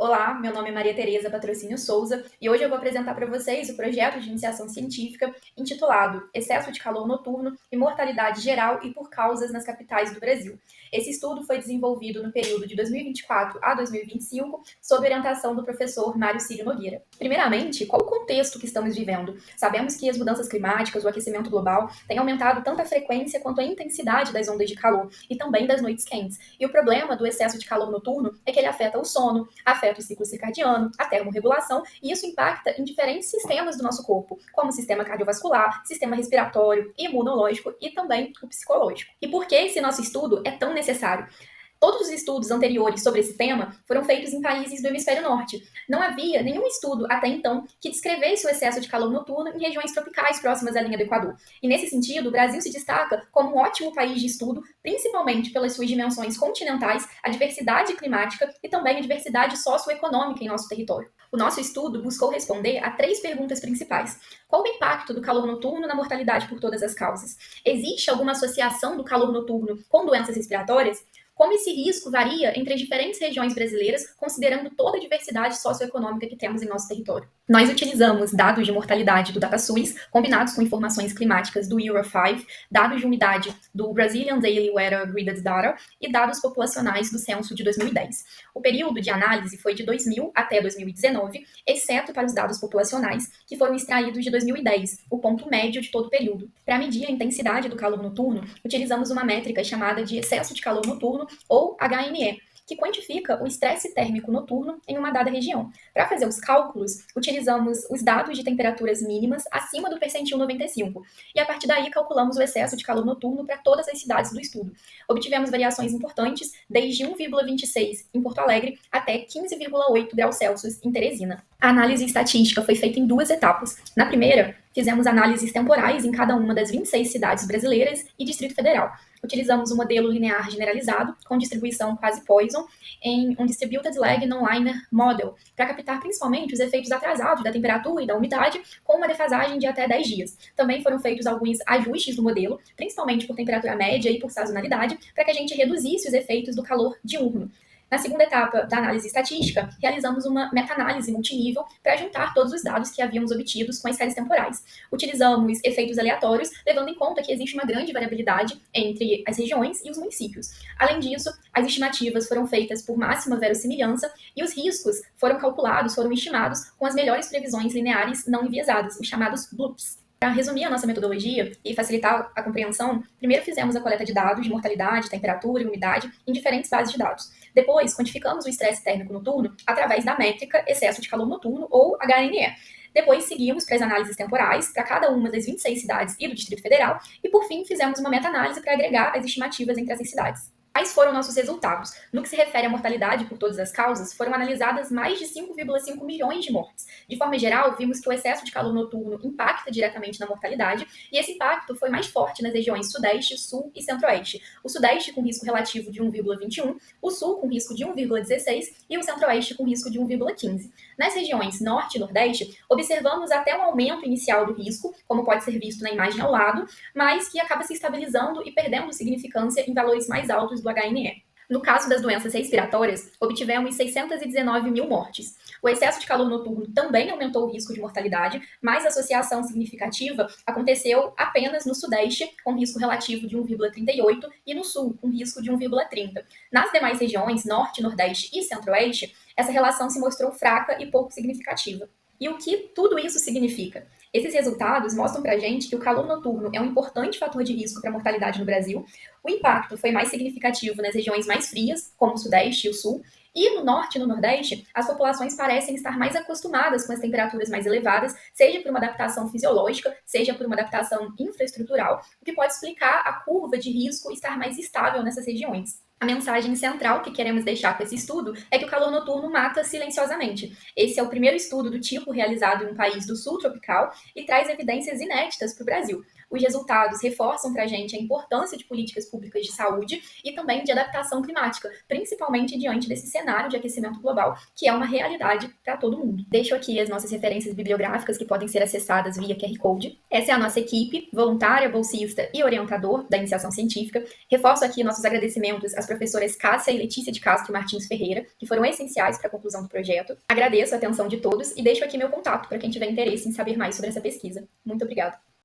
Olá, meu nome é Maria Tereza Patrocínio Souza e hoje eu vou apresentar para vocês o projeto de iniciação científica intitulado Excesso de calor noturno e mortalidade geral e por causas nas capitais do Brasil. Esse estudo foi desenvolvido no período de 2024 a 2025 sob orientação do professor Mário Círio Nogueira. Primeiramente, qual o contexto que estamos vivendo? Sabemos que as mudanças climáticas, o aquecimento global, têm aumentado tanto a frequência quanto a intensidade das ondas de calor e também das noites quentes. E o problema do excesso de calor noturno é que ele afeta o sono, afeta o ciclo circadiano, a termorregulação, e isso impacta em diferentes sistemas do nosso corpo, como o sistema cardiovascular, sistema respiratório, imunológico e também o psicológico. E por que esse nosso estudo é tão necessário? Todos os estudos anteriores sobre esse tema foram feitos em países do hemisfério norte. Não havia nenhum estudo até então que descrevesse o excesso de calor noturno em regiões tropicais próximas à linha do Equador. E nesse sentido, o Brasil se destaca como um ótimo país de estudo, principalmente pelas suas dimensões continentais, a diversidade climática e também a diversidade socioeconômica em nosso território. O nosso estudo buscou responder a 3 perguntas principais. Qual o impacto do calor noturno na mortalidade por todas as causas? Existe alguma associação do calor noturno com doenças respiratórias? Como esse risco varia entre as diferentes regiões brasileiras, considerando toda a diversidade socioeconômica que temos em nosso território. Nós utilizamos dados de mortalidade do DataSUS, combinados com informações climáticas do EURO5, dados de umidade do Brazilian Daily Weather Gridded Data e dados populacionais do censo de 2010. O período de análise foi de 2000 até 2019, exceto para os dados populacionais, que foram extraídos de 2010, o ponto médio de todo o período. Para medir a intensidade do calor noturno, utilizamos uma métrica chamada de excesso de calor noturno, ou HNE, que quantifica o estresse térmico noturno em uma dada região. Para fazer os cálculos, utilizamos os dados de temperaturas mínimas acima do percentil 95, e a partir daí calculamos o excesso de calor noturno para todas as cidades do estudo. Obtivemos variações importantes, desde 1,26 em Porto Alegre até 15,8 graus Celsius em Teresina. A análise estatística foi feita em 2 etapas. Na primeira, fizemos análises temporais em cada uma das 26 cidades brasileiras e Distrito Federal. Utilizamos um modelo linear generalizado, com distribuição quase Poisson, em um Distributed Lag Nonlinear Model, para captar principalmente os efeitos atrasados da temperatura e da umidade, com uma defasagem de até 10 dias. Também foram feitos alguns ajustes do modelo, principalmente por temperatura média e por sazonalidade, para que a gente reduzisse os efeitos do calor diurno. Na segunda etapa da análise estatística, realizamos uma meta-análise multinível para juntar todos os dados que havíamos obtidos com as séries temporais. Utilizamos efeitos aleatórios, levando em conta que existe uma grande variabilidade entre as regiões e os municípios. Além disso, as estimativas foram feitas por máxima verossimilhança e os riscos foram estimados com as melhores previsões lineares não enviesadas, os chamados BLUPs. Para resumir a nossa metodologia e facilitar a compreensão, primeiro fizemos a coleta de dados de mortalidade, temperatura e umidade em diferentes bases de dados. Depois, quantificamos o estresse térmico noturno através da métrica excesso de calor noturno, ou HNE. Depois, seguimos para as análises temporais para cada uma das 26 cidades e do Distrito Federal. E, por fim, fizemos uma meta-análise para agregar as estimativas entre essas cidades. Quais foram nossos resultados? No que se refere à mortalidade por todas as causas, foram analisadas mais de 5,5 milhões de mortes. De forma geral, vimos que o excesso de calor noturno impacta diretamente na mortalidade, e esse impacto foi mais forte nas regiões Sudeste, Sul e Centro-Oeste. O Sudeste com risco relativo de 1,21, o Sul com risco de 1,16 e o Centro-Oeste com risco de 1,15. Nas regiões Norte e Nordeste, observamos até um aumento inicial do risco, como pode ser visto na imagem ao lado, mas que acaba se estabilizando e perdendo significância em valores mais altos do HNE. No caso das doenças respiratórias, obtivemos 619 mil mortes. O excesso de calor noturno também aumentou o risco de mortalidade, mas a associação significativa aconteceu apenas no Sudeste, com risco relativo de 1,38, e no Sul, com risco de 1,30. Nas demais regiões, Norte, Nordeste e Centro-Oeste, essa relação se mostrou fraca e pouco significativa. E o que tudo isso significa? Esses resultados mostram para a gente que o calor noturno é um importante fator de risco para a mortalidade no Brasil. O impacto foi mais significativo nas regiões mais frias, como o Sudeste e o Sul, e no Norte e no Nordeste, as populações parecem estar mais acostumadas com as temperaturas mais elevadas, seja por uma adaptação fisiológica, seja por uma adaptação infraestrutural, o que pode explicar a curva de risco estar mais estável nessas regiões. A mensagem central que queremos deixar com esse estudo é que o calor noturno mata silenciosamente. Esse é o primeiro estudo do tipo realizado em um país do sul tropical e traz evidências inéditas para o Brasil. Os resultados reforçam para a gente a importância de políticas públicas de saúde e também de adaptação climática, principalmente diante desse cenário de aquecimento global, que é uma realidade para todo mundo. Deixo aqui as nossas referências bibliográficas que podem ser acessadas via QR Code. Essa é a nossa equipe, voluntária, bolsista e orientador da iniciação científica. Reforço aqui nossos agradecimentos às professoras Cássia e Letícia de Castro Martins Ferreira, que foram essenciais para a conclusão do projeto. Agradeço a atenção de todos e deixo aqui meu contato para quem tiver interesse em saber mais sobre essa pesquisa. Muito obrigada.